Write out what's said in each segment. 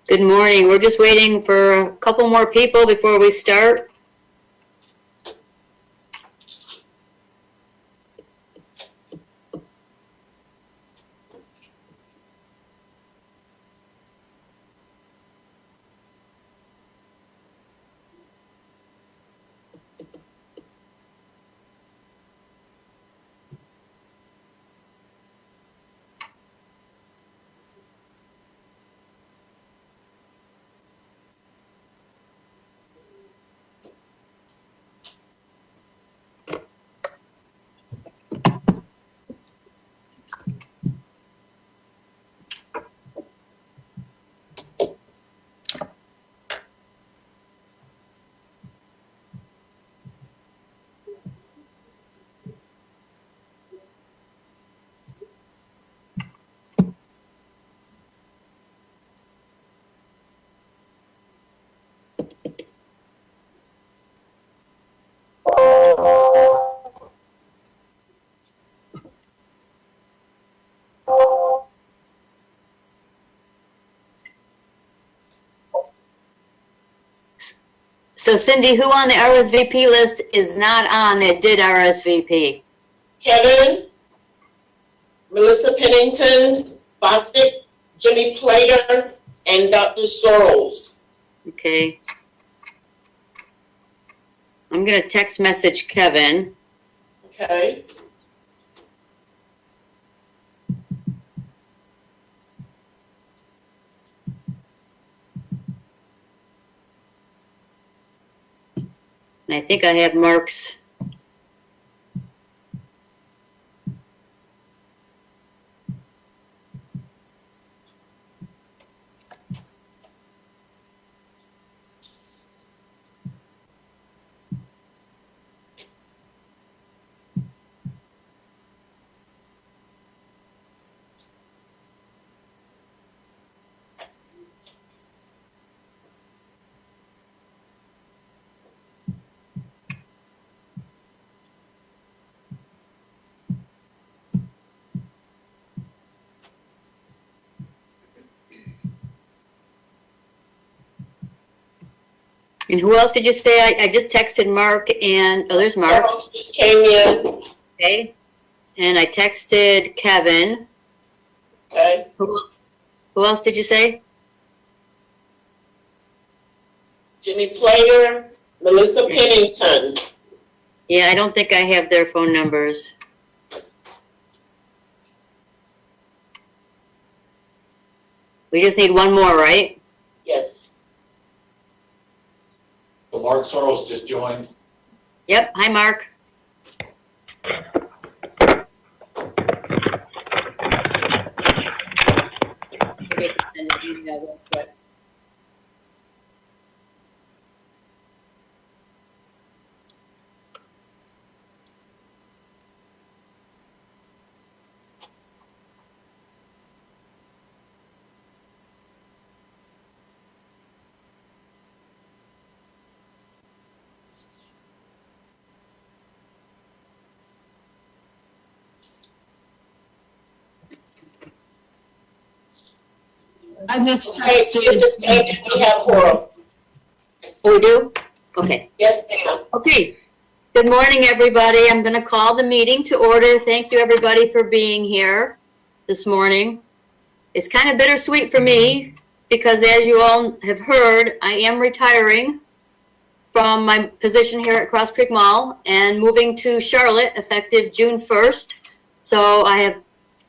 Good morning. We're just waiting for a couple more people before we start. So Cindy, who on the RSVP list is not on that did RSVP? Kevin, Melissa Pennington, Bostic, Jimmy Plater, and Dr. Sorrells. Okay. I'm going to text message Kevin. Okay. And I think I have Mark's. And who else did you say? I just texted Mark and, oh, there's Mark. Sorrells just came in. Okay. And I texted Kevin. Okay. Who else did you say? Jimmy Plater, Melissa Pennington. Yeah, I don't think I have their phone numbers. We just need one more, right? Yes. So Mark Sorrells just joined. Yep. Hi, Mark. I just Okay, you just came in, we have quorum. Oh, we do? Okay. Yes, ma'am. Okay. Good morning, everybody. I'm going to call the meeting to order. Thank you, everybody, for being here this morning. It's kind of bittersweet for me because, as you all have heard, I am retiring from my position here at Cross Creek Mall and moving to Charlotte effective June 1st. So I have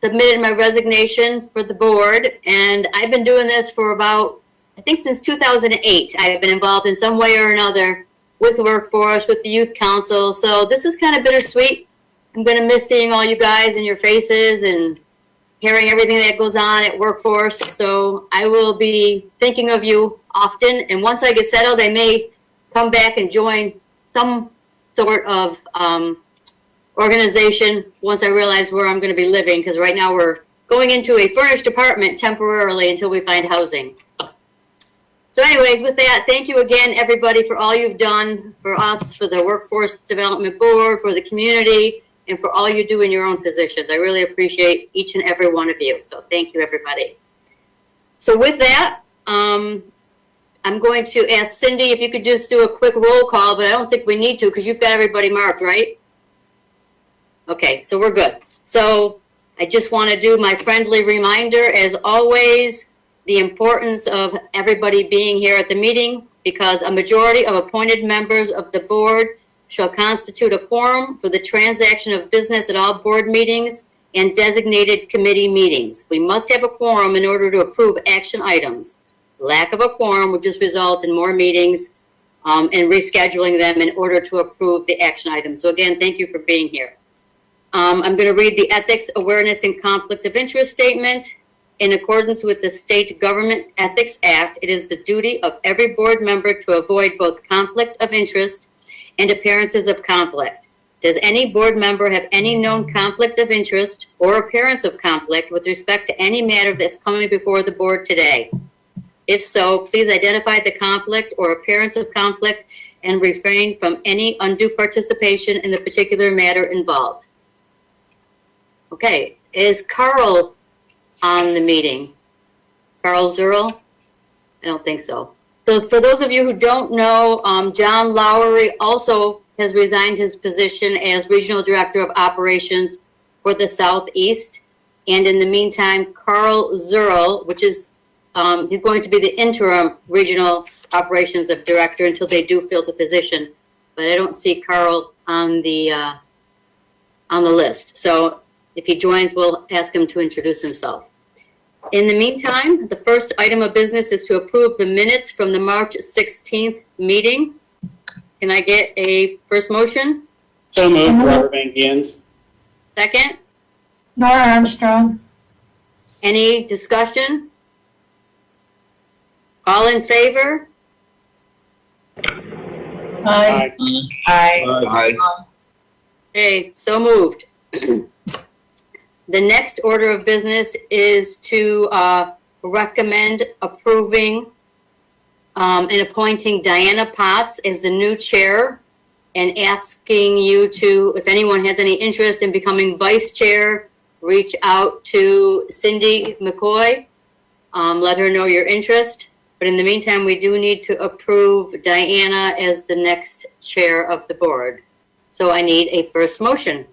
submitted my resignation for the board, and I've been doing this for about, I think, since 2008. I've been involved in some way or another with the workforce, with the youth council. So this is kind of bittersweet. I'm going to miss seeing all you guys and your faces and hearing everything that goes on at workforce. So I will be thinking of you often. And once I get settled, I may come back and join some sort of organization once I realize where I'm going to be living, because right now we're going into a furnished apartment temporarily until we find housing. So anyways, with that, thank you again, everybody, for all you've done for us, for the Workforce Development Board, for the community, and for all you do in your own positions. I really appreciate each and every one of you. So thank you, everybody. So with that, I'm going to ask Cindy if you could just do a quick roll call, but I don't think we need to because you've got everybody marked, right? Okay, so we're good. So I just want to do my friendly reminder, as always, the importance of everybody being here at the meeting, because a majority of appointed members of the board shall constitute a quorum for the transaction of business at all board meetings and designated committee meetings. We must have a quorum in order to approve action items. Lack of a quorum would just result in more meetings and rescheduling them in order to approve the action items. So again, thank you for being here. I'm going to read the Ethics, Awareness, and Conflict of Interest Statement. In accordance with the State Government Ethics Act, it is the duty of every board member to avoid both conflict of interest and appearances of conflict. Does any board member have any known conflict of interest or appearance of conflict with respect to any matter that's coming before the board today? If so, please identify the conflict or appearance of conflict and refrain from any undue participation in the particular matter involved. Okay, is Carl on the meeting? Carl Zerl? I don't think so. So for those of you who don't know, John Lowery also has resigned his position as Regional Director of Operations for the Southeast. And in the meantime, Carl Zerl, which is, he's going to be the interim Regional Operations Director until they do fill the position. But I don't see Carl on the list. So if he joins, we'll ask him to introduce himself. In the meantime, the first item of business is to approve the minutes from the March 16th meeting. Can I get a first motion? So moved, Robert Van Giens. Second? Nora Armstrong. Any discussion? All in favor? Aye. Aye. Okay, so moved. The next order of business is to recommend approving and appointing Diana Potts as the new chair and asking you to, if anyone has any interest in becoming vice chair, reach out to Cindy McCoy. Let her know your interest. But in the meantime, we do need to approve Diana as the next chair of the board. So I need a first motion.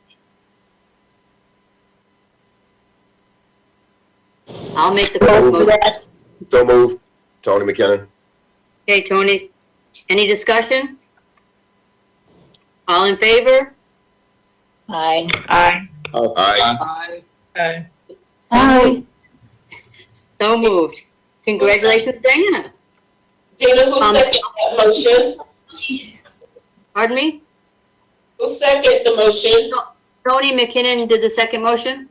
I'll make the first motion. So moved. Tony McKinnon. Okay, Tony, any discussion? All in favor? Aye. Aye. Aye. So moved. Congratulations, Diana. Tina, who seconded that motion? Pardon me? Who seconded the motion? Tony McKinnon did the second motion?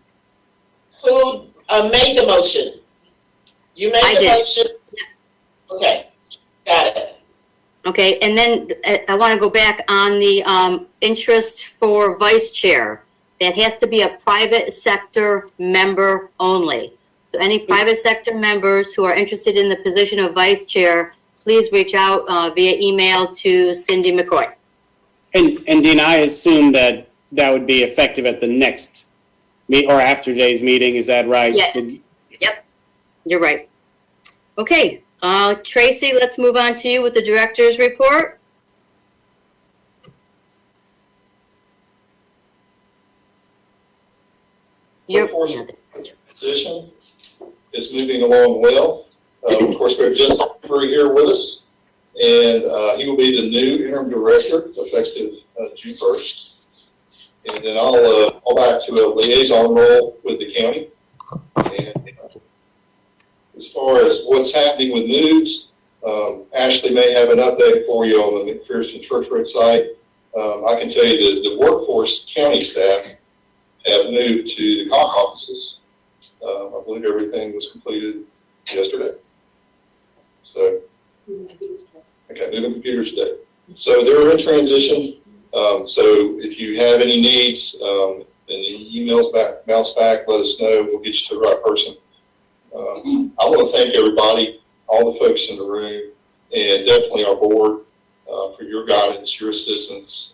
Who made the motion? You made I the did. motion? Okay, got it. Okay, and then I want to go back on the interest for vice chair. That has to be a private sector member only. So any private sector members who are interested in the position of vice chair, please reach out via email to Cindy McCoy. And Dean, I assume that would be effective at the next meet or after today's meeting. Is that right? Yeah. Yep, you're right. Okay, Tracy, let's move on to you with the director's report. Workforce position is moving along well. Of course, we have Justin here with us, and he will be the new interim director effective June 1st. And then I'll back to a liaison role with the county. And as far as what's happening with news, Ashley may have an update for you on the McPherson Church Road site. I can tell you that the workforce county staff have moved to the COG offices. I believe everything was completed yesterday. So, okay, moving computers today. So they're in transition. So if you have any needs, and the emails bounce back, let us know. We'll get you to the right person. I want to thank everybody, all the folks in the room, and definitely our board for your guidance, your assistance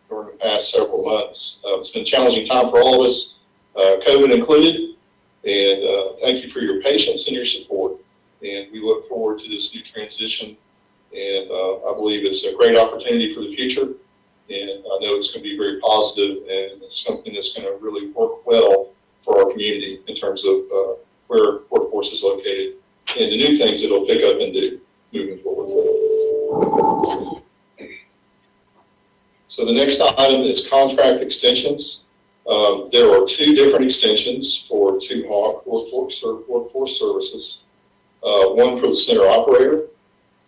during the past several months. It's been a challenging time for all of us, COVID included, and thank you for your patience and your support. and we look forward to this new transition. And I believe it's a great opportunity for the future, and I know it's going to be very positive, and it's something that's going to really work well for our community in terms of where workforce is located and the new things that it'll pick up and do moving forward. So the next item is contract extensions. There are 2 different extensions for 2 HAWK workforce services. One for the center operator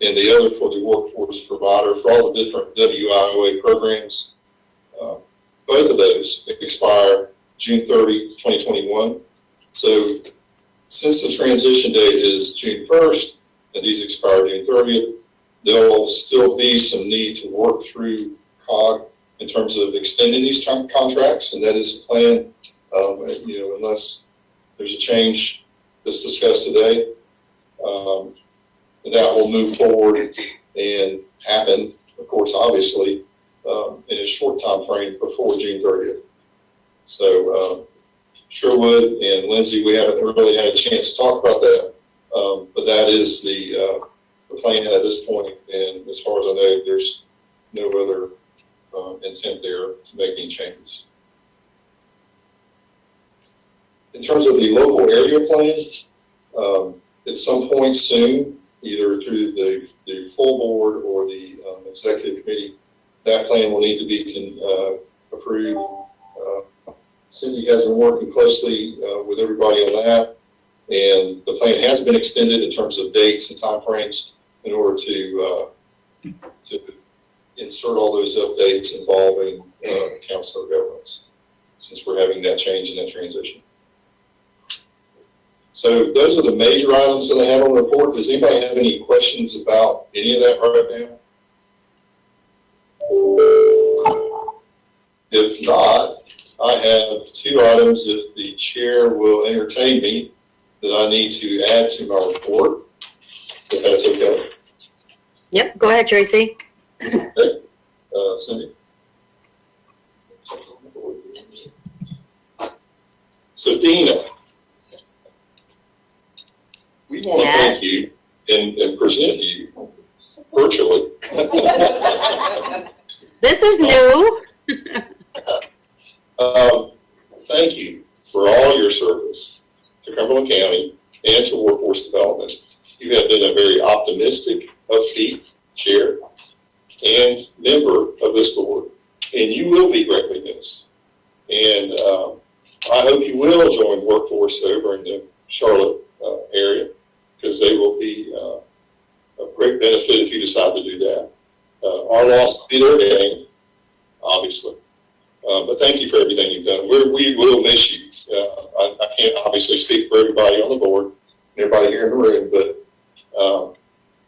and the other for the workforce provider for all the different WIOA programs. Both of those expire June 30, 2021. So since the transition date is June 1st and these expire June 30th, there'll still be some need to work through COG in terms of extending these contracts, and that is the plan. Unless there's a change that's discussed today, that will move forward and happen, of course, obviously, in a short time frame before June 30th. So Sherwood and Lindsay, we haven't really had a chance to talk about that, but that is the plan at this point. And as far as I know, there's no other intent there to make any changes. In terms of the local area plans, at some point soon, either through the full board or the executive committee, that plan will need to be approved. Cindy has been working closely with everybody on that, and the plan has been extended in terms of dates and timeframes in order to insert all those updates involving council of governments, since we're having that change in that transition. So those are the major items that I have on the report. Does anybody have any questions about any of that right now? If not, I have 2 items, if the chair will entertain me, that I need to add to my report, if that's okay. Yep, go ahead, Tracy. Okay. Cindy? So Dina, we want to thank you and present you virtually. This is new. Thank you for all your service to Cumberland County and to workforce development. You have been a very optimistic, upbeat chair and member of this board, and you will be greatly missed. And I hope you will join workforce over in the Charlotte area, because they will be of great benefit if you decide to do that. Our loss will be their gain, obviously. But thank you for everything you've done. We will miss you. I can't obviously speak for everybody on the board, everybody here in the room, but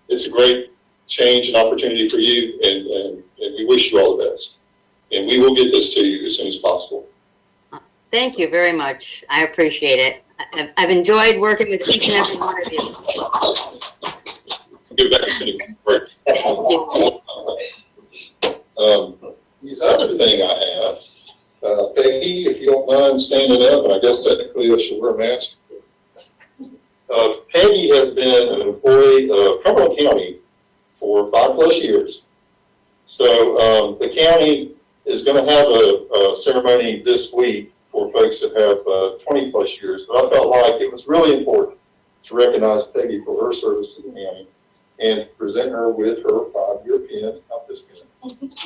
it's a great change and opportunity for you, and we wish you all the best. And we will get this to you as soon as possible. Thank you very much. I appreciate it. I've enjoyed working with each and every one of you. Get back to Cindy. Right. Thank you. The other thing I have, Peggy, if you don't mind standing up, and I guess technically I should wear a mask. Peggy has been an employee of Cumberland County for 5+ years. So the county is going to have a ceremony this week for folks that have 20+ years. But I felt like it was really important to recognize Peggy for her service to the county and present her with her 5-year pin, not this pin.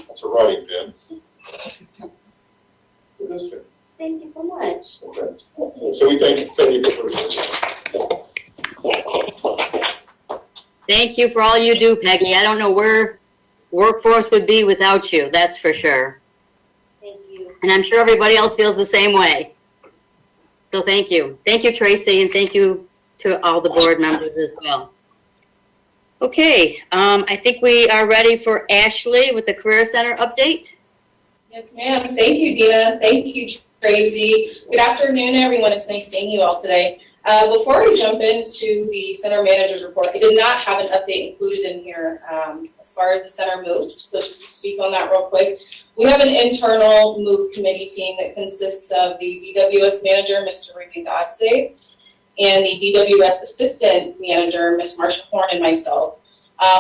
That's a writing pin. With this pin. Thank you so much. Okay. So we thank Peggy for her. Thank you for all you do, Peggy. I don't know where workforce would be without you, that's for sure. Thank you. And I'm sure everybody else feels the same way. So thank you. Thank you, Tracy, and thank you to all the board members as well. Okay, I think we are ready for Ashley with the Career Center update. Yes, ma'am. Thank you, Dina. Thank you, Tracy. Good afternoon, everyone. It's nice seeing you all today. Before I jump into the center manager's report, I did not have an update included in here as far as the center move. So just to speak on that real quick, we have an internal move committee team that consists of the BWS manager, Mr. Ricky Dodsey, and the DWS assistant manager, Ms. Marsha Horn, and myself.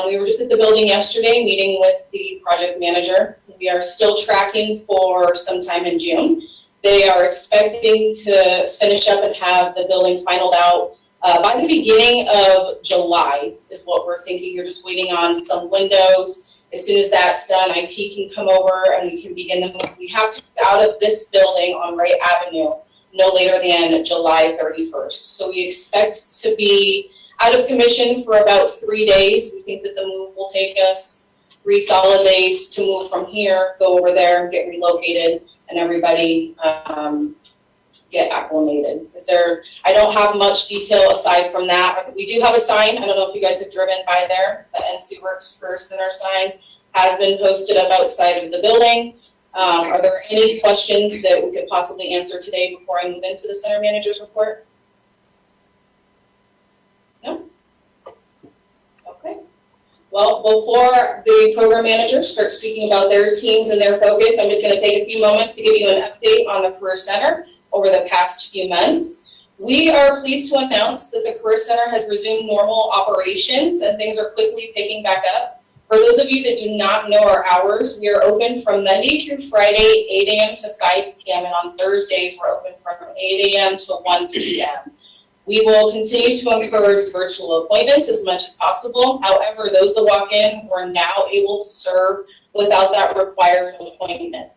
We were just at the building yesterday meeting with the project manager. We are still tracking for sometime in June. They are expecting to finish up and have the building finalized out by the beginning of July is what we're thinking. You're just waiting on some windows. As soon as that's done, IT can come over and we can begin the, we have to be out of this building on Wright Avenue no later than July 31st. So we expect to be out of commission for about 3 days. We think that the move will take us 3 solid days to move from here, go over there and get relocated and everybody get acclimated. I don't have much detail aside from that. We do have a sign. I don't know if you guys have driven by there. The NC Works Career Center sign has been posted up outside of the building. Are there any questions that we could possibly answer today before I move into the center manager's report? No? Okay. Well, before the program managers start speaking about their teams and their focus, I'm just going to take a few moments to give you an update on the Career Center over the past few months. We are pleased to announce that the Career Center has resumed normal operations and things are quickly picking back up. For those of you that do not know our hours, we are open from Monday through Friday, 8 a.m. to 5 p.m. and on Thursdays, we're open from 8 a.m. to 1 p.m. We will continue to encourage virtual appointments as much as possible. However, those that walk in, we're now able to serve without that required appointment.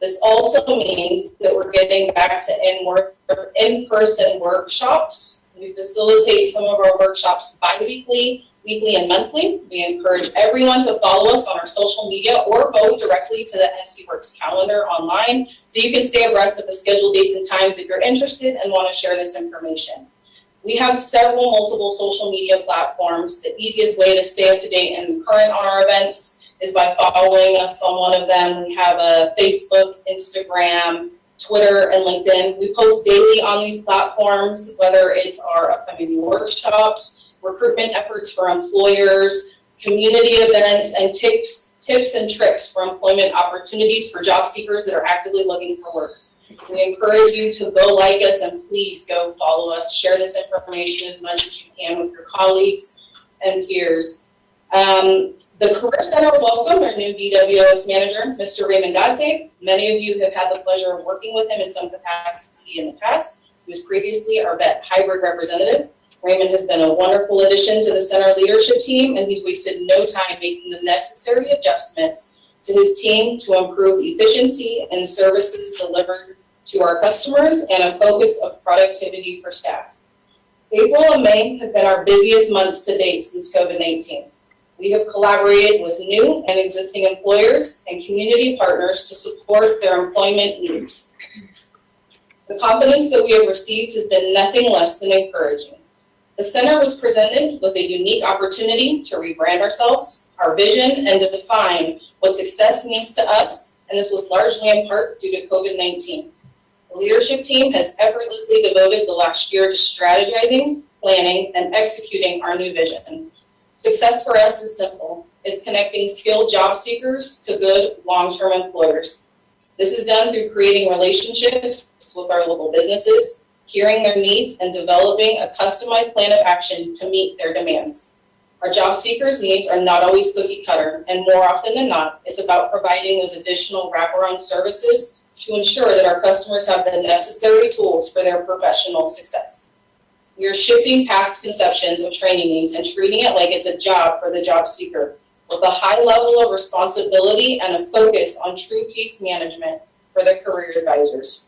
This also means that we're getting back to in-person workshops. We facilitate some of our workshops bi-weekly, weekly, and monthly. We encourage everyone to follow us on our social media or go directly to the NC Works calendar online so you can stay abreast of the scheduled dates and times if you're interested and want to share this information. We have several multiple social media platforms. The easiest way to stay up to date and current on our events is by following us on one of them. We have a Facebook, Instagram, Twitter, and LinkedIn. We post daily on these platforms, whether it's our upcoming workshops, recruitment efforts for employers, community events, and tips and tricks for employment opportunities for job seekers that are actively looking for work. We encourage you to go like us and please go follow us. Share this information as much as you can with your colleagues and peers. The Career Center welcomed our new DWS manager, Mr. Raymond Godsave. Many of you have had the pleasure of working with him in some capacity in the past. He was previously our vet hybrid representative. Raymond has been a wonderful addition to the center leadership team, and he's wasted no time making the necessary adjustments to his team to improve efficiency and services delivered to our customers and a focus of productivity for staff. April and May have been our busiest months to date since COVID-19. We have collaborated with new and existing employers and community partners to support their employment needs. The confidence that we have received has been nothing less than encouraging. The center was presented with a unique opportunity to rebrand ourselves, our vision, and to define what success means to us, and this was largely in part due to COVID-19. The leadership team has effortlessly devoted the last year to strategizing, planning, and executing our new vision. Success for us is simple. It's connecting skilled job seekers to good long-term employers. This is done through creating relationships with our local businesses, hearing their needs, and developing a customized plan of action to meet their demands. Our job seekers' needs are not always cookie cutter, and more often than not, it's about providing those additional wraparound services to ensure that our customers have the necessary tools for their professional success. We are shifting past conceptions of training needs and treating it like it's a job for the job seeker, with a high level of responsibility and a focus on true case management for the career advisors.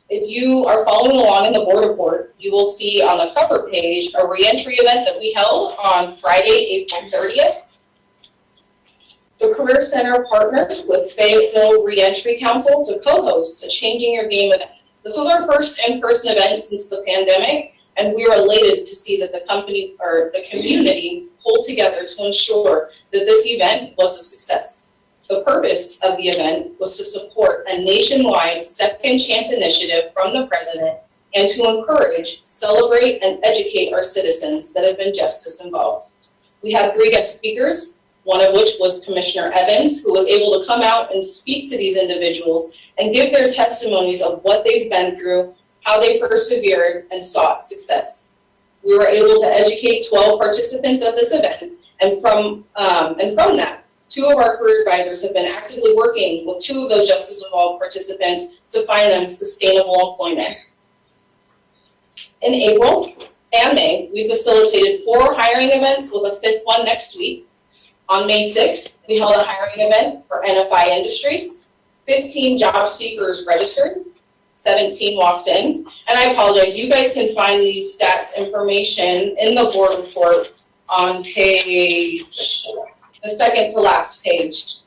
If you are following along in the board report, you will see on the cover page a reentry event that we held on Friday, April 30th. The Career Center partners with Fayetteville Reentry Council to co-host a Changing Your Game event. This was our first in-person event since the pandemic, and we are elated to see that the company or the community pulled together to ensure that this event was a success. The purpose of the event was to support a nationwide second chance initiative from the president and to encourage, celebrate, and educate our citizens that have been justice involved. We had 3 guest speakers, one of which was Commissioner Evans, who was able to come out and speak to these individuals and give their testimonies of what they've been through, how they persevered and sought success. We were able to educate 12 participants at this event, and from that, 2 of our career advisors have been actively working with 2 of those Justice Involved participants to find them sustainable employment. In April and May, we facilitated 4 hiring events with a 5th one next week. On May 6th, we held a hiring event for NFI Industries. 15 job seekers registered, 17 walked in. And I apologize, you guys can find these stats information in the board report on page, the second to last page.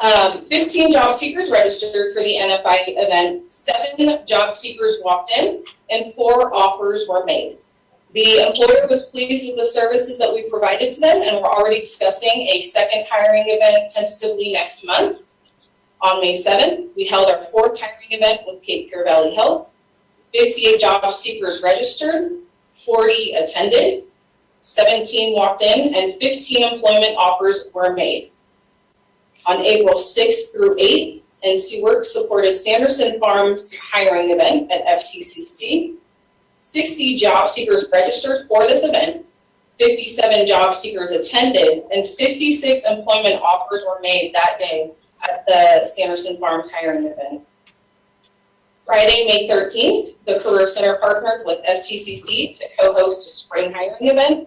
15 job seekers registered for the NFI event, 7 job seekers walked in, and 4 offers were made. The employer was pleased with the services that we provided to them, and we're already discussing a second hiring event tentatively next month. On May 7th, we held our 4th hiring event with Cape Fear Valley Health. 58 job seekers registered, 40 attended, 17 walked in, and 15 employment offers were made. On April 6th through 8th, NC Works supported Sanderson Farms hiring event at FTCC. 60 job seekers registered for this event, 57 job seekers attended, and 56 employment offers were made that day at the Sanderson Farms hiring event. Friday, May 13th, the Career Center partnered with FTCC to co-host a spring hiring event.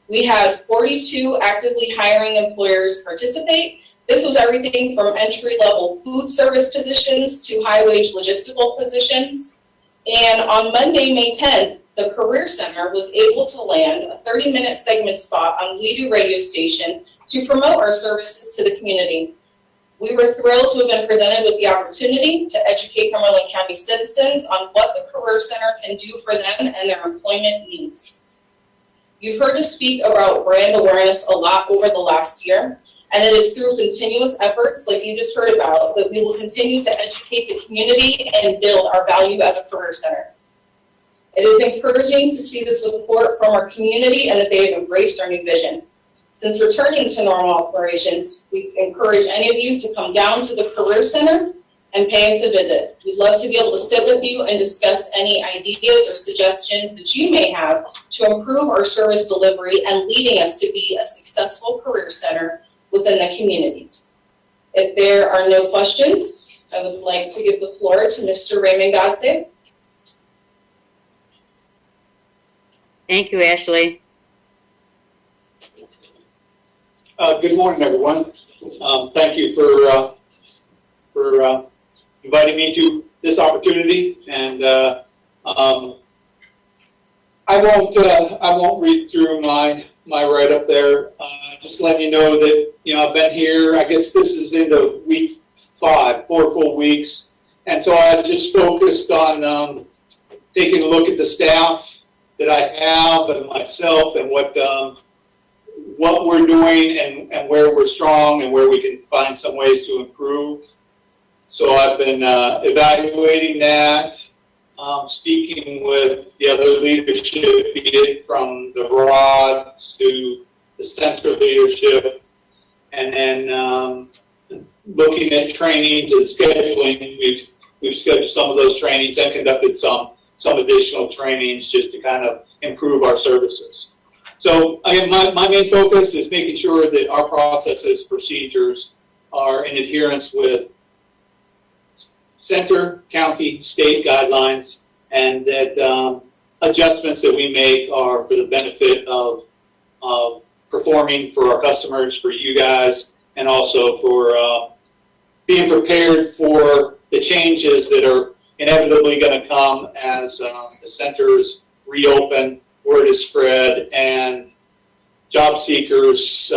We had 42 actively hiring employers participate. This was everything from entry-level food service positions to high-wage logistical positions. And on Monday, May 10th, the Career Center was able to land a 30-minute segment spot on We Do radio station to promote our services to the community. We were thrilled to have been presented with the opportunity to educate Cumberland County citizens on what the Career Center can do for them and their employment needs. You've heard us speak about brand awareness a lot over the last year, and it is through continuous efforts like you just heard about that we will continue to educate the community and build our value as a career center. It is encouraging to see the support from our community and that they have embraced our new vision. Since returning to normal operations, we encourage any of you to come down to the Career Center and pay us a visit. We'd love to be able to sit with you and discuss any ideas or suggestions that you may have to improve our service delivery and leading us to be a successful career center within the community. If there are no questions, I would like to give the floor to Mr. Raymond Godsey. Thank you, Ashley. Good morning, everyone. Thank you for inviting me to this opportunity, and I won't read through my write-up there. Just letting you know that I've been here. I guess this is into week 5, 4 full weeks, and so I just focused on taking a look at the staff that I have and myself, and what we're doing and where we're strong and where we can find some ways to improve. So I've been evaluating that, speaking with the other leadership, be it from the ROD to the center leadership, and then looking at trainings and scheduling. We've scheduled some of those trainings and conducted some additional trainings just to kind of improve our services. So again, my main focus is making sure that our processes, procedures are in adherence with center, county, state guidelines, and that adjustments that we make are for the benefit of performing for our customers, for you guys, and also for being prepared for the changes that are inevitably going to come as the centers reopen, word is spread, and job seekers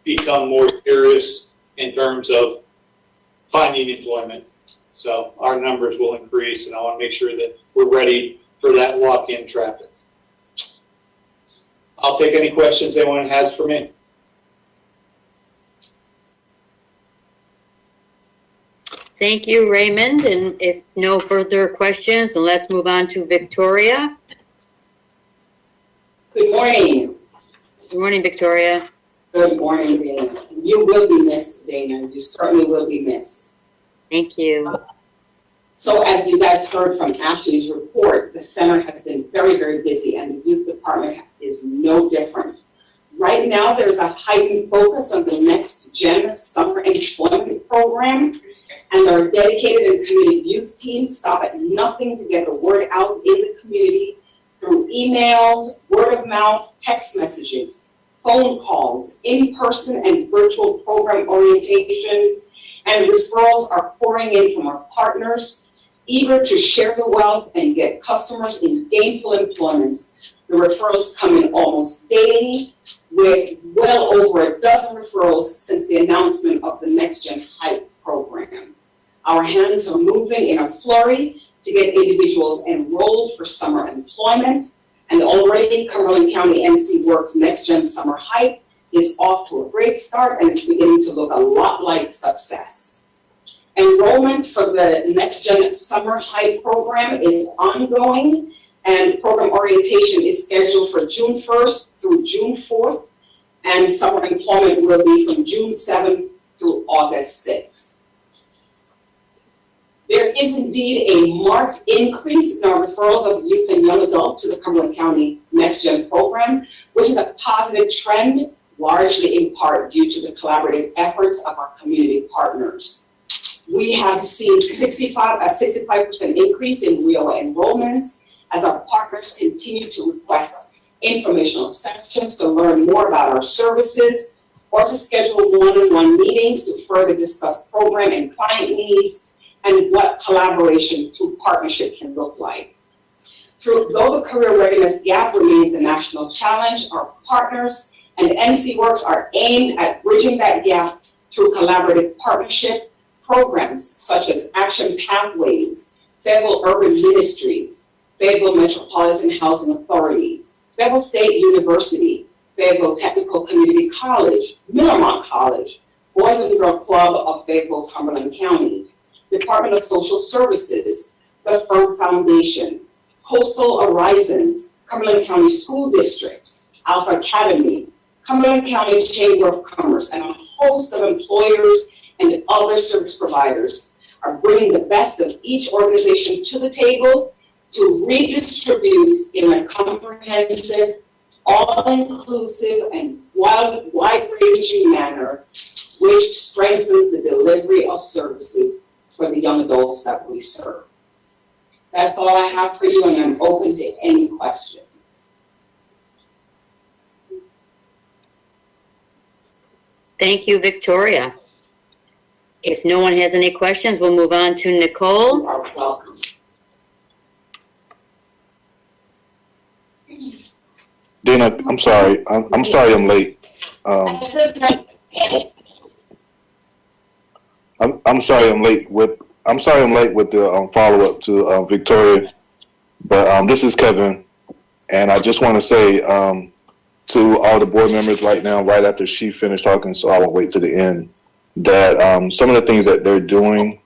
become more serious in terms of finding employment. So our numbers will increase, and I want to make sure that we're ready for that walk-in traffic. I'll take any questions anyone has for me. Thank you, Raymond. And if no further questions, then let's move on to Victoria. Good morning. Good morning, Victoria. Good morning, Dana. You will be missed, Dana. You certainly will be missed. Thank you. So as you guys heard from Ashley's report, the center has been very, very busy, and the youth department is no different. Right now, there's a heightened focus on the Next Gen Summer Employment Program, and our dedicated and committed youth team stop at nothing to get the word out in the community through emails, word of mouth, text messages, phone calls, in-person and virtual program orientations, and referrals are pouring in from our partners, eager to share the wealth and get customers in gainful employment. The referrals come in almost daily, with well over a dozen referrals since the announcement of the Next Gen Hype program. Our hands are moving in a flurry to get individuals enrolled for summer employment, and already Cumberland County NC Works Next Gen Summer Hype is off to a great start, and it's beginning to look a lot like success. Enrollment for the Next Gen Summer Hype program is ongoing, and program orientation is scheduled for June 1st through June 4th, and summer employment will be from June 7th through August 6th. There is indeed a marked increase in our referrals of youth and young adults to the Cumberland County Next Gen program, which is a positive trend, largely in part due to the collaborative efforts of our community partners. We have seen a 65% increase in RIO enrollments as our partners continue to request informational sessions to learn more about our services or to schedule one-on-one meetings to further discuss program and client needs and what collaboration through partnership can look like. Though the career readiness gap remains a national challenge, our partners and NC Works are aimed at bridging that gap through collaborative partnership programs such as Action Pathways, Fayetteville Urban Ministries, Fayetteville Metropolitan Housing Authority, Fayetteville State University, Fayetteville Technical Community College, Millermont College, Boys and Girls Club of Fayetteville, Cumberland County, Department of Social Services, the Firm Foundation, Coastal Horizons, Cumberland County School Districts, Alpha Academy, Cumberland County Chamber of Commerce, and a host of employers and other service providers are bringing the best of each organization to the table to redistribute in a comprehensive, all-inclusive, and wide-ranging manner, which strengthens the delivery of services for the young adults that we serve. That's all I have for you, and I'm open to any questions. Thank you, Victoria. If no one has any questions, we'll move on to Nicole. You are welcome. Dina, I'm sorry. I'm sorry I'm late. I'm sorry I'm late with the follow-up to Victoria. But this is Kevin, and I just want to say to all the board members right now, right after she finished talking, so I won't wait to the end, that some of the things that they're doing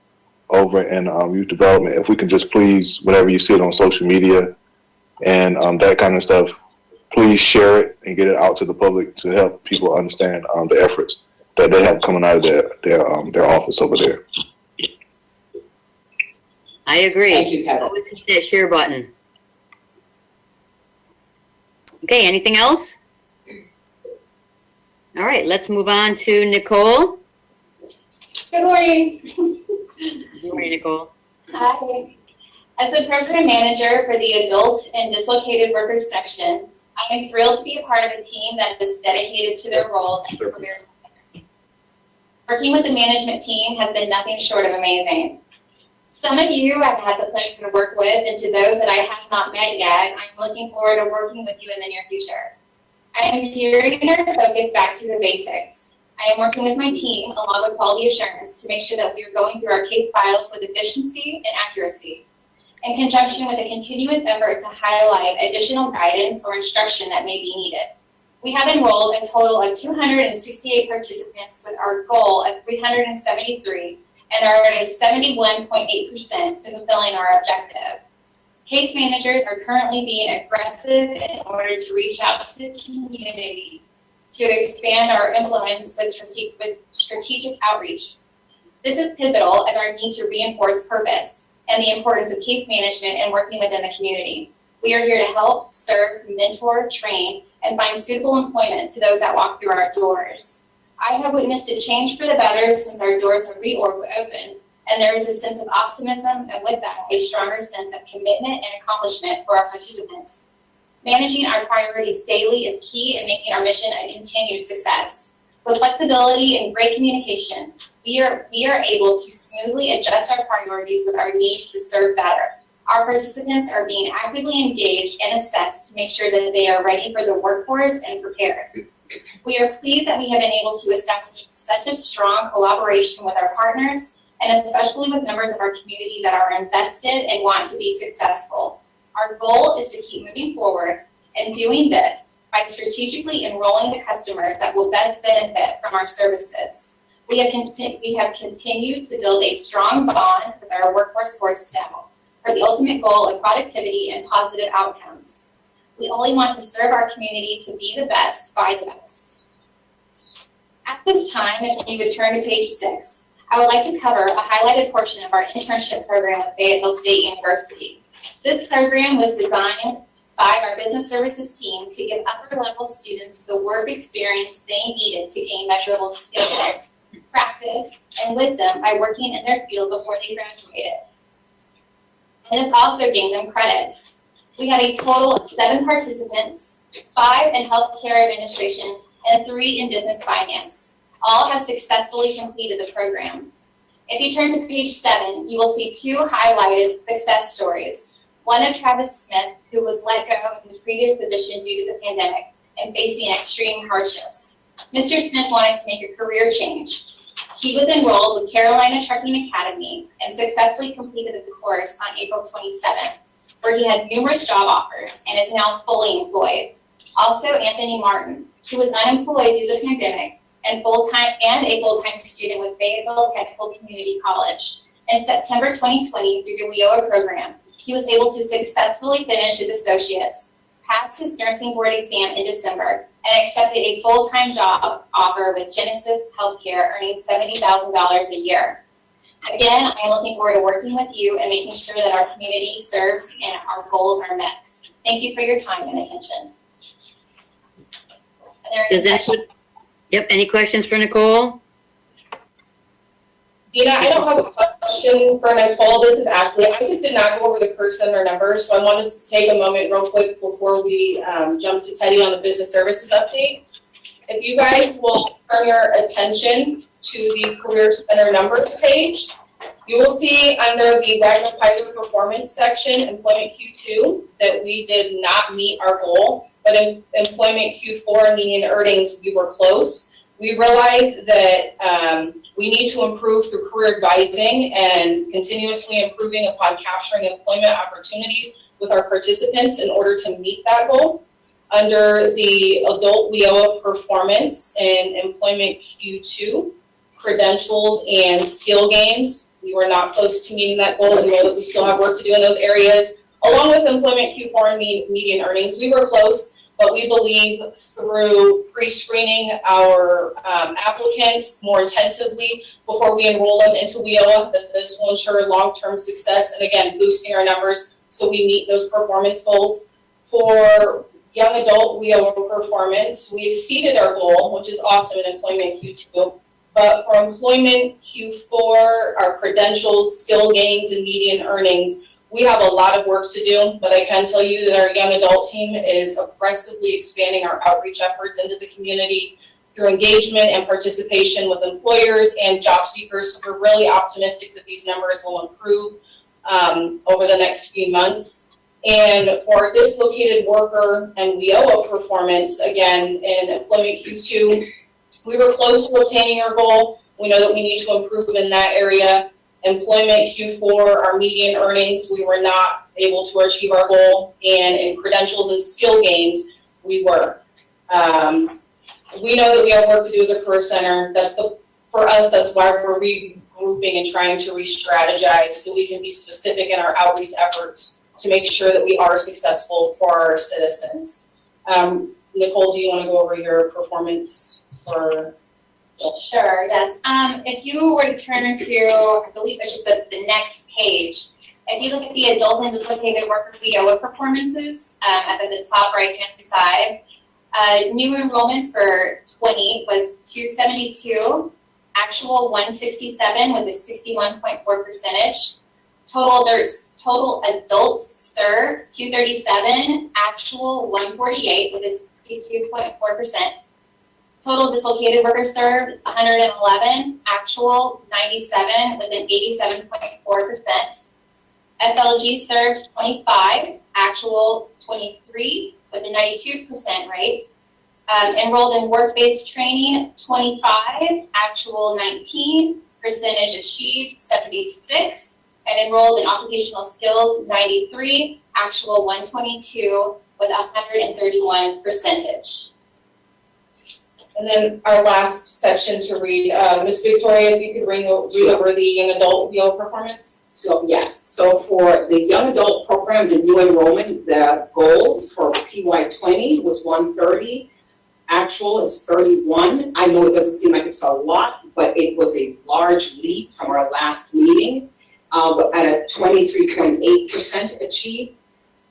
over in youth development, if we can just please, whenever you see it on social media and that kind of stuff, please share it and get it out to the public to help people understand the efforts that they have coming out of their office over there. I agree. Thank you, Kevin. Always hit that share button. Okay, anything else? All right, let's move on to Nicole. Good morning. Good morning, Nicole. Hi. As the program manager for the Adult and Dislocated Workers section, I am thrilled to be a part of a team that is dedicated to their roles and career. Working with the management team has been nothing short of amazing. Some of you I've had the pleasure to work with, and to those that I have not met yet, I'm looking forward to working with you in the near future. I am gearing our focus back to the basics. I am working with my team along with quality assurance to make sure that we are going through our case files with efficiency and accuracy, in conjunction with a continuous effort to highlight additional guidance or instruction that may be needed. We have enrolled a total of 268 participants with our goal of 373 and are at a 71.8% to fulfilling our objective. Case managers are currently being aggressive in order to reach out to the community to expand our influence with strategic outreach. This is pivotal as our need to reinforce purpose, and the importance of case management and working within the community. We are here to help, serve, mentor, train, and find suitable employment to those that walk through our doors. I have witnessed a change for the better since our doors have reopened, and there is a sense of optimism, and with that, a stronger sense of commitment and accomplishment for our participants. Managing our priorities daily is key in making our mission a continued success. With flexibility and great communication, we are able to smoothly adjust our priorities with our needs to serve better. Our participants are being actively engaged and assessed to make sure that they are ready for the workforce and prepared. We are pleased that we have been able to establish such a strong collaboration with our partners, and especially with members of our community that are invested and want to be successful. Our goal is to keep moving forward, and doing this by strategically enrolling the customers that will best benefit from our services. We have continued to build a strong bond with our workforce support staff for the ultimate goal of productivity and positive outcomes. We only want to serve our community to be the best by the best. At this time, if you would turn to page 6, I would like to cover a highlighted portion of our internship program with Fayetteville State University. This program was designed by our business services team to give upper level students the work experience they needed to gain measurable skills, practice, and wisdom by working in their field before they graduated. And this also gained them credits. We had a total of 7 participants, 5 in healthcare administration, and 3 in business finance. All have successfully completed the program. If you turn to page 7, you will see 2 highlighted success stories. One of Travis Smith, who was let go of his previous position due to the pandemic and facing extreme hardships. Mr. Smith wanted to make a career change. He was enrolled with Carolina Trucking Academy and successfully completed the course on April 27th, where he had numerous job offers and is now fully employed. Also, Anthony Martin, who was unemployed due to the pandemic and a full-time student with Fayetteville Technical Community College. In September 2020, through the WIOA program, he was able to successfully finish his associates, passed his nursing board exam in December, and accepted a full-time job offer with Genesis Healthcare, earning $70,000 a year. Again, I am looking forward to working with you and making sure that our community serves and our goals are met. Thank you for your time and attention. Any questions for Nicole? Dina, I don't have a question for Nicole. This is Ashley. I just did not go over the career center numbers, so I wanted to take a moment real quick before we jump to Teddy on the business services update. If you guys will turn your attention to the career center numbers page, you will see under the Wagner Pizer performance section, employment Q2, that we did not meet our goal, but in employment Q4 and median earnings, we were close. We realized that we need to improve through career advising and continuously improving upon capturing employment opportunities with our participants in order to meet that goal. Under the adult WIOA performance and employment Q2, credentials and skill gains, we were not close to meeting that goal, and know that we still have work to do in those areas. Along with employment Q4 and median earnings, we were close, but we believe through pre-screening our applicants more intensively before we enroll them into WIOA, that this will ensure long-term success and again, boosting our numbers so we meet those performance goals. For young adult WIOA performance, we exceeded our goal, which is awesome in employment Q2. But for employment Q4, our credentials, skill gains, and median earnings, we have a lot of work to do, but I can tell you that our young adult team is aggressively expanding our outreach efforts into the community through engagement and participation with employers and job seekers. So we're really optimistic that these numbers will improve over the next few months. And for our dislocated worker and WIOA performance, again, in employment Q2, we were close to obtaining our goal. We know that we need to improve in that area. Employment Q4, our median earnings, we were not able to achieve our goal. And in credentials and skill gains, we were. We know that we have work to do as a career center. For us, that's why we're regrouping and trying to re-strategize so we can be specific in our outreach efforts to make sure that we are successful for our citizens. Nicole, do you want to go over your performance for? Sure, yes. If you were to turn to, I believe it's just the next page, If you look at the adult and dislocated worker WIOA performances, up at the top right-hand side, new enrollments for 20 was 272, actual 167 with a 61.4 percentage. Total adults served 237, actual 148 with a 62.4%. Total dislocated workers served 111, actual 97 with an 87.4%. FLG served 25, actual 23 with a 92% rate. Enrolled in work-based training 25, actual 19, percentage achieved 76, and enrolled in occupational skills 93, actual 122 with 131 percentage. And then our last section to read, Ms. Victoria, if you could read over the young adult WIOA performance. So yes, so for the young adult program, the new enrollment, the goals for PY20 was 130. Actual is 31. I know it doesn't seem like it's a lot, but it was a large leap from our last meeting, but at a 23.8% achieved.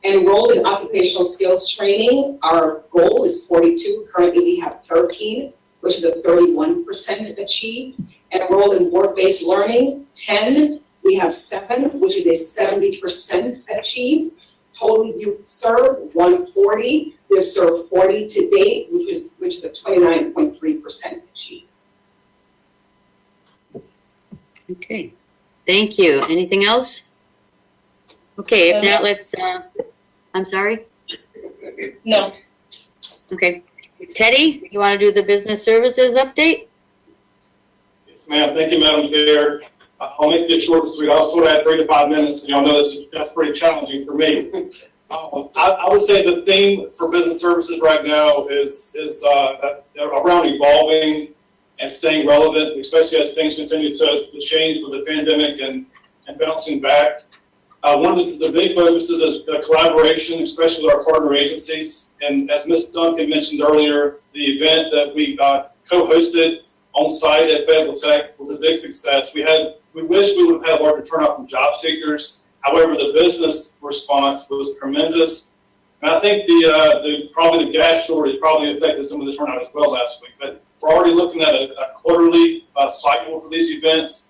Enrolled in occupational skills training, our goal is 42. Currently we have 13, which is a 31% achieved. Enrolled in work-based learning, 10. We have 7, which is a 70% achieved. Total youth served, 140. We've served 40 to date, which is a 29.3% achieved. Okay, thank you. Anything else? Okay, if not, let's, I'm sorry? No. Okay. Teddy, you want to do the business services update? Yes, ma'am. Thank you, Madam Chair. I'll make this short and sweet. I also had 3 to 5 minutes, and y'all know that's pretty challenging for me. I would say the theme for business services right now is around evolving and staying relevant, especially as things continue to change with the pandemic and bouncing back. One of the big focuses is collaboration, especially with our partner agencies. And as Ms. Duncan mentioned earlier, the event that we co-hosted on site at Federal Tech was a big success. We wish we would have had a larger turnout from job seekers. However, the business response was tremendous. And I think probably the gas shortage probably affected some of the turnout as well last week. But we're already looking at a quarterly cycle for these events.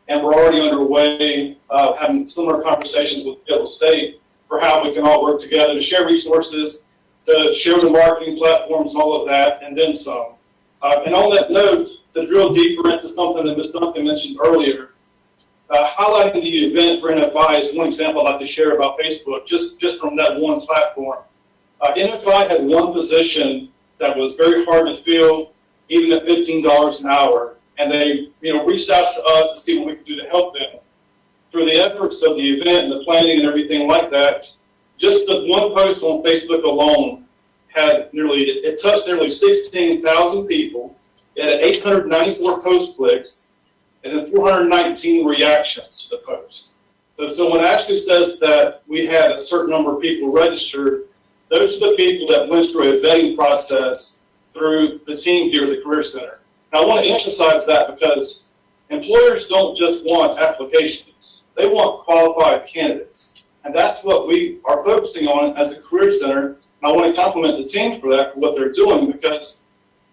And we're already underway having similar conversations with Federal State for how we can all work together to share resources, to share the marketing platforms and all of that, and then some. And on that note, to drill deeper into something that Ms. Duncan mentioned earlier, highlighting the event for NFI is one example I'd like to share about Facebook, just from that one platform. NFI had one position that was very hard to fill, even at $15 an hour. And they, reached out to us to see what we could do to help them. Through the efforts of the event and the planning and everything like that, just the one post on Facebook alone it touched nearly 16,000 people. It had 894 post clicks and then 419 reactions to the post. So when it actually says that we had a certain number of people registered, those are the people that went through a vetting process through the team here at the Career Center. Now, I want to emphasize that because employers don't just want applications. They want qualified candidates. And that's what we are focusing on as a Career Center. And I want to compliment the team for that, for what they're doing, because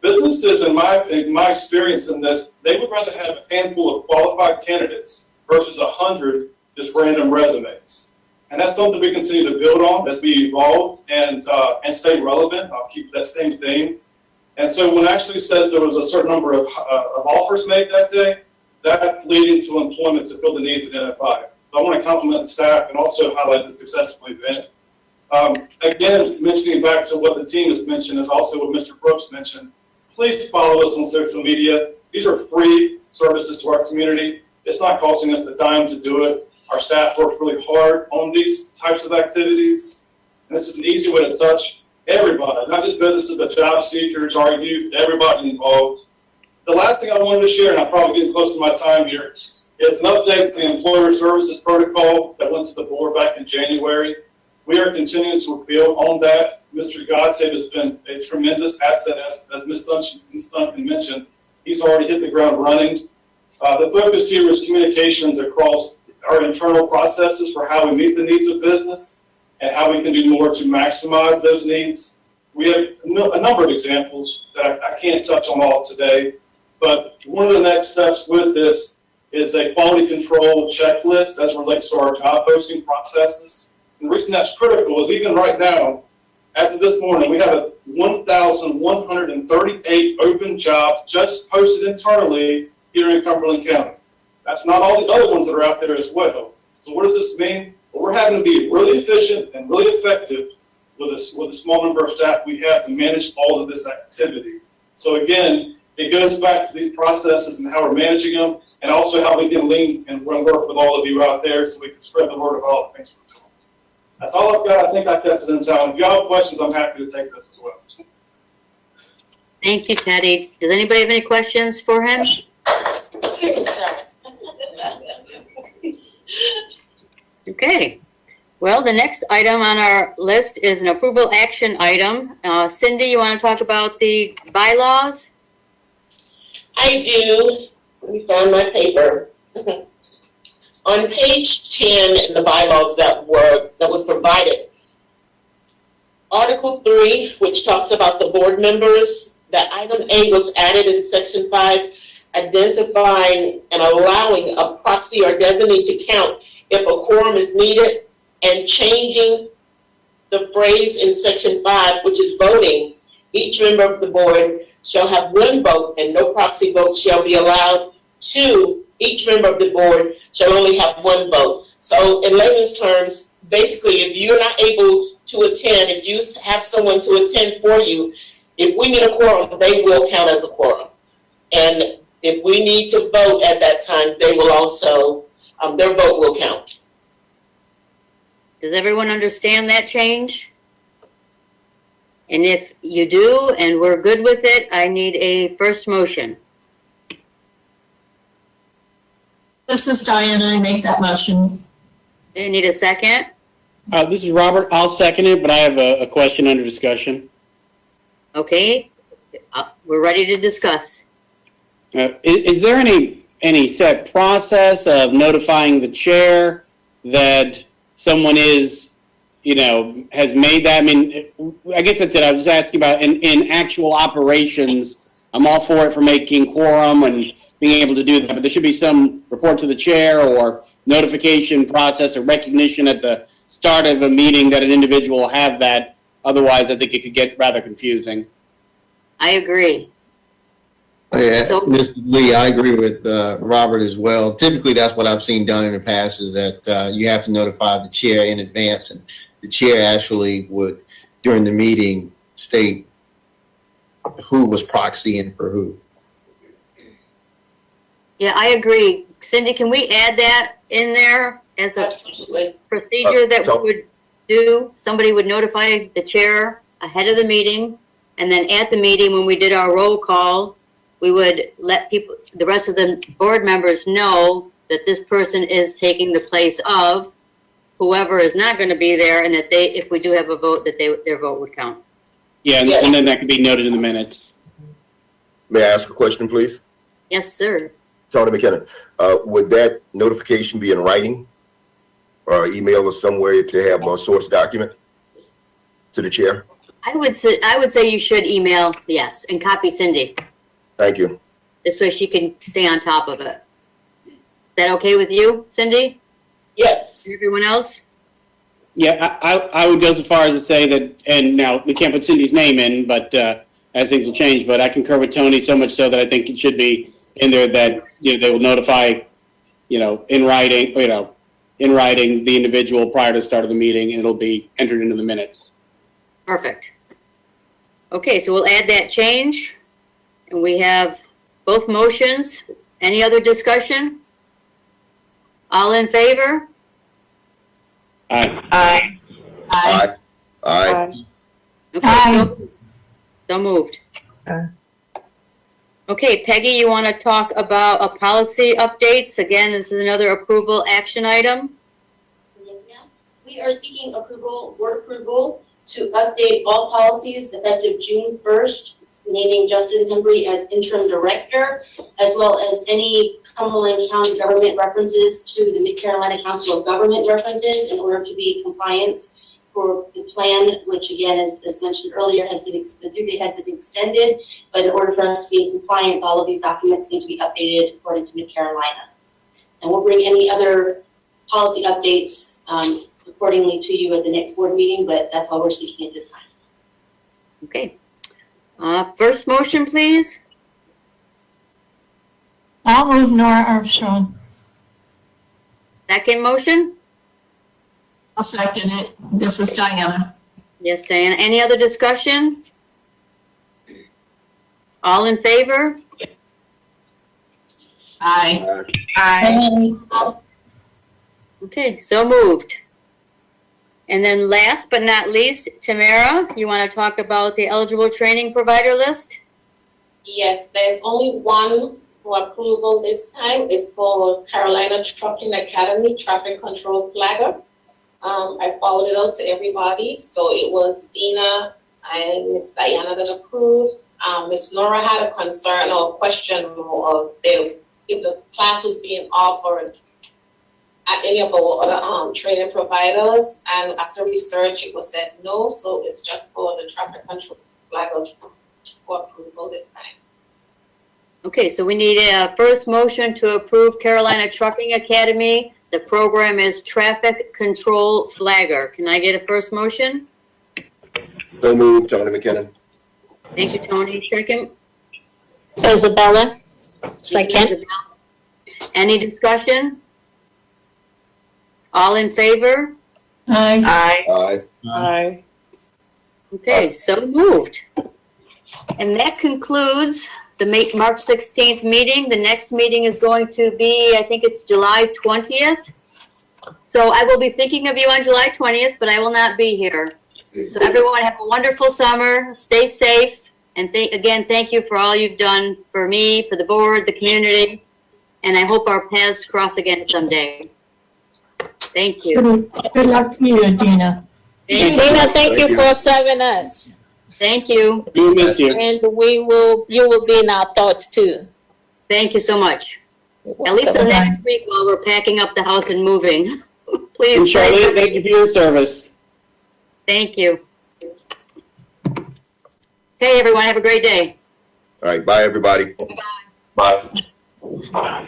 businesses, in my experience in this, they would rather have a handful of qualified candidates versus 100 just random resumes. And that's something we continue to build on as we evolve and stay relevant. I'll keep that same theme. And so when it actually says there was a certain number of offers made that day, that's leading to employment to fill the needs of NFI. So I want to compliment the staff and also highlight the successful event. Again, mentioning back to what the team has mentioned is also what Mr. Brooks mentioned. Please follow us on social media. These are free services to our community. It's not costing us a dime to do it. Our staff works really hard on these types of activities. And this is an easy way to touch everybody, not just businesses, but job seekers, our youth, everybody involved. The last thing I wanted to share, and I'm probably getting close to my time here, is an update to the Employer Services Protocol that went to the board back in January. We are continuing to build on that. Mr. Godsafe has been a tremendous asset, as Ms. Duncan mentioned. He's already hit the ground running. The focus here is communications across our internal processes for how we meet the needs of business and how we can do more to maximize those needs. We have a number of examples that I can't touch on all today, but one of the next steps with this is a quality control checklist as it relates to our job posting processes. And the reason that's critical is even right now, as of this morning, we have 1,138 open jobs just posted internally here in Cumberland County. That's not all the other ones that are out there as well. So what does this mean? Well, we're having to be really efficient and really effective with a small number of staff we have to manage all of this activity. So again, it goes back to these processes and how we're managing them, and also how we can lean and work with all of you out there so we can spread the word of all the things we're doing. That's all I've got. I think I kept it in town. If y'all have questions, I'm happy to take this as well. Thank you, Teddy. Does anybody have any questions for him? Okay. Well, the next item on our list is an approval action item. Cindy, you want to talk about the bylaws? I do. Let me find my paper. On page 10 in the bylaws that was provided, Article 3, which talks about the board members, that item A was added in section 5, identifying and allowing a proxy or designee to count if a quorum is needed, and changing the phrase in section 5, which is voting. Each member of the board shall have one vote and no proxy vote shall be allowed. 2, each member of the board shall only have one vote. So in layman's terms, basically, if you're not able to attend, if you have someone to attend for you, if we need a quorum, they will count as a quorum. And if we need to vote at that time, they will also, their vote will count. Does everyone understand that change? And if you do, and we're good with it, I need a first motion. This is Diana. I make that motion. I need a second. This is Robert. I'll second it, but I have a question under discussion. Okay, we're ready to discuss. Is there any set process of notifying the chair that someone is, has made that? I mean, I guess that's it. I was just asking about in actual operations. I'm all for it for making quorum and being able to do that, but there should be some report to the chair or notification process or recognition at the start of a meeting that an individual will have that. Otherwise, I think it could get rather confusing. I agree. Yeah, So- Mr. Lee, I agree with Robert as well. Typically, that's what I've seen done in the past is that you have to notify the chair in advance, and the chair actually would, during the meeting, state who was proxying for who. Yeah, I agree. Cindy, can we add that in there as a Absolutely. procedure that we So- would do? Somebody would notify the chair ahead of the meeting, and then at the meeting, when we did our roll call, we would let people, the rest of the board members know that this person is taking the place of whoever is not going to be there, and that they, if we do have a vote, that their vote would count. Yeah, Yes. and then that could be noted in the minutes. May I ask a question, please? Yes, sir. Tony McKinnon, would that notification be in writing or email or somewhere to have a source document to the chair? I would say you should email, yes, and copy Cindy. Thank you. This way she can stay on top of it. Is that okay with you, Cindy? Yes. And everyone else? Yeah, I would go so far as to say that, and now we can't put Cindy's name in, but as things will change, but I concur with Tony so much so that I think it should be in there that, they will notify, in writing, the individual prior to the start of the meeting, and it'll be entered into the minutes. Perfect. Okay, so we'll add that change. And we have both motions. Any other discussion? All in favor? Aye. Aye. Aye. Aye. Okay, Aye. so moved. Aye. Okay, Peggy, you want to talk about a policy updates? Again, this is another approval action item. Yes, ma'am. We are seeking board approval to update all policies effective June 1st, naming Justin Hembry as interim director, as well as any Cumberland County government references to the Mid-Carolina Council of Government references in order to be in compliance for the plan, which again, as mentioned earlier, the due date has been extended, but in order for us to be in compliance, all of these documents need to be updated according to Mid-Carolina. And we'll bring any other policy updates accordingly to you at the next board meeting, but that's all we're seeking at this time. Okay. First motion, please. I'll move Nora Armstrong. Second motion? I'll second it. This is Diana. Yes, Diana. Any other discussion? All in favor? Aye. Aye. Okay, so moved. And then last but not least, Tamara, you want to talk about the eligible training provider list? Yes, there's only one for approval this time. It's for Carolina Trucking Academy Traffic Control Flagger. I followed it out to everybody. So it was Dina and Miss Diana that approved. Miss Nora had a concern or question of if the class was being offered at any of our other training providers. And after research, it was said no. So it's just for the traffic control flagger for approval this time. Okay, so we need a first motion to approve Carolina Trucking Academy. The program is Traffic Control Flagger. Can I get a first motion? So moved, Tony McKinnon. Thank you, Tony. Second? Isabella, second. Any discussion? All in favor? Aye. Aye. Aye. Okay, so moved. And that concludes the March 16th meeting. The next meeting is going to be, I think it's July 20th. So I will be thinking of you on July 20th, but I will not be here. So everyone have a wonderful summer, stay safe, and again, thank you for all you've done for me, for the board, the community, and I hope our paths cross again someday. Thank you. Good luck to you, Dina. Thank you. Dina, thank you for serving us. Thank you. We miss you. And you will be in our thoughts too. Thank you so much. At least the next week while we're packing up the house and moving. Please. And Charlene, thank you for your service. Thank you. Hey, everyone, have a great day. All right, bye, everybody. Bye.